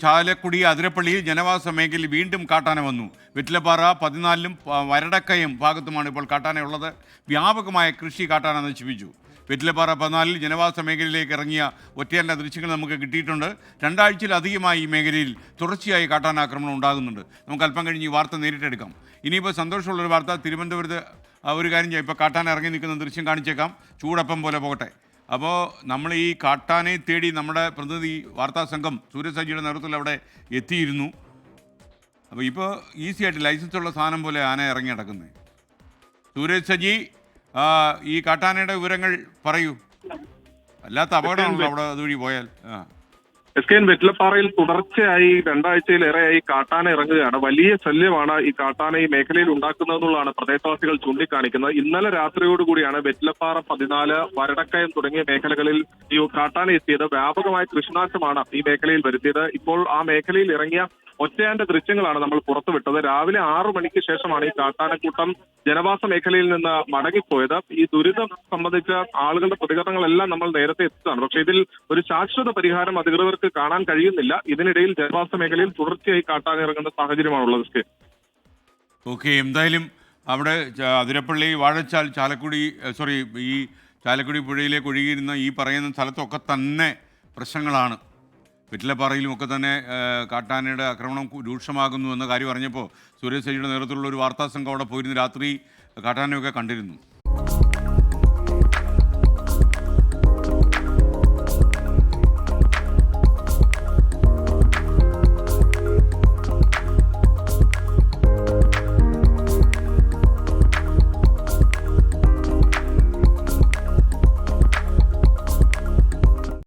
ചാലക്കുടി അതിരപ്പള്ളിയിൽ ജനവാസ മേഖലയിൽ വീണ്ടും കാട്ടാന വന്നു. വെറ്റിലപ്പാറ 14-ലും വരടക്കയം ഭാഗത്തുമാണ് ഇപ്പോൾ കാട്ടാന ഉള്ളത്. വ്യാപകമായ കൃഷി കാട്ടാന നശിപ്പിച്ചു. വെറ്റിലപ്പാറ 14-ൽ ജനവാസ മേഖലയിലേക്ക് ഇറങ്ങിയ ഒറ്റയല്ല ദൃശ്യങ്ങൾ നമുക്ക് കിട്ടിയിട്ടുണ്ട്. രണ്ടാഴ്ചയിലധികമായി ഈ മേഖലയിൽ തുടർച്ചയായി കാട്ടാന ആക്രമണം ഉണ്ടാകുന്നുണ്ട്. നമുക്ക് അല്പം കഴിഞ്ഞ് ഈ വാർത്ത നേരിട്ടെടുക്കാം. ഇനിയിപ്പോൾ സന്തോഷമുള്ളൊരു വാർത്ത, തിരുവനന്തപുരത്ത് ഒരു കാര്യം ചെയ്യാം, ഇപ്പോൾ കാട്ടാന ഇറങ്ങി നിൽക്കുന്ന ദൃശ്യം കാണിച്ചേക്കാം. ചൂടപ്പം പോലെ പോകട്ടെ. അപ്പോൾ നമ്മൾ ഈ കാട്ടാനയെ തേടി നമ്മുടെ പ്രതിനിധി വാർത്താ സംഘം സൂര്യ സജിയുടെ നേതൃത്വത്തിൽ അവിടെ എത്തിയിരുന്നു. അപ്പോൾ ഇപ്പോൾ ഈസി ആയിട്ട് ലൈസൻസുള്ള സാധനം പോലെ ആന ഇറങ്ങി നടക്കുന്നത്. സൂര്യ സജി, ഈ കാട്ടാനയുടെ വിവരങ്ങൾ പറയൂ. അല്ലാത്ത അപകടമാണല്ലോ അവിടെ അതുവഴി പോയാൽ. വെറ്റിലപ്പാറയിൽ തുടർച്ചയായി രണ്ടാഴ്ചയിലേറെയായി കാട്ടാന ഇറങ്ങുകയാണ്. വലിയ ശല്യമാണ് ഈ കാട്ടാന ഈ മേഖലയിൽ ഉണ്ടാക്കുന്നതെന്നുള്ളതാണ് പ്രദേശവാസികൾ ചൂണ്ടിക്കാണിക്കുന്നത്. ഇന്നലെ രാത്രിയോടുകൂടിയാണ് വെറ്റിലപ്പാറ 14, വരടക്കയം തുടങ്ങിയ മേഖലകളിൽ ഈ കാട്ടാന എത്തിയത്. വ്യാപകമായ കൃഷിനാശമാണ് ഈ മേഖലയിൽ വരുത്തിയത്. ഇപ്പോൾ ആ മേഖലയിൽ ഇറങ്ങിയ ഒറ്റയാന്റെ ദൃശ്യങ്ങളാണ് നമ്മൾ പുറത്തുവിട്ടത്. രാവിലെ 6 മണിക്ക് ശേഷമാണ് ഈ കാട്ടാനക്കൂട്ടം ജനവാസ മേഖലയിൽ നിന്ന് മടങ്ങിപ്പോയത്. ഈ ദുരിതം സംബന്ധിച്ച ആളുകളുടെ പ്രതികരണങ്ങളെല്ലാം നമ്മൾ നേരത്തെ എത്തിച്ചതാണ്. പക്ഷേ ഇതിൽ ഒരു ശാശ്വത പരിഹാരം അധികൃതർക്ക് കാണാൻ കഴിയുന്നില്ല. ഇതിനിടയിൽ ജനവാസ മേഖലയിൽ തുടർച്ചയായി കാട്ടാന ഇറങ്ങുന്ന സാഹചര്യമാണുള്ളത്. ഓക്കെ, എന്തായാലും അവിടെ അതിരപ്പള്ളി, വാഴച്ചാൽ, ഈ ചാലക്കുടി പുഴയിലേക്ക് ഒഴുകിയിരുന്ന ഈ പറയുന്ന സ്ഥലത്തൊക്കെ തന്നെ പ്രശ്നങ്ങളാണ്. വെറ്റിലപ്പാറയിലും ഒക്കെ തന്നെ കാട്ടാനയുടെ ആക്രമണം രൂക്ഷമാകുന്നു എന്ന കാര്യം അറിഞ്ഞപ്പോൾ സൂര്യ സജിയുടെ നേതൃത്വത്തിലുള്ള ഒരു വാർത്താ സംഘം അവിടെ പോയിരുന്നു. രാത്രി കാട്ടാനയൊക്കെ കണ്ടിരുന്നു.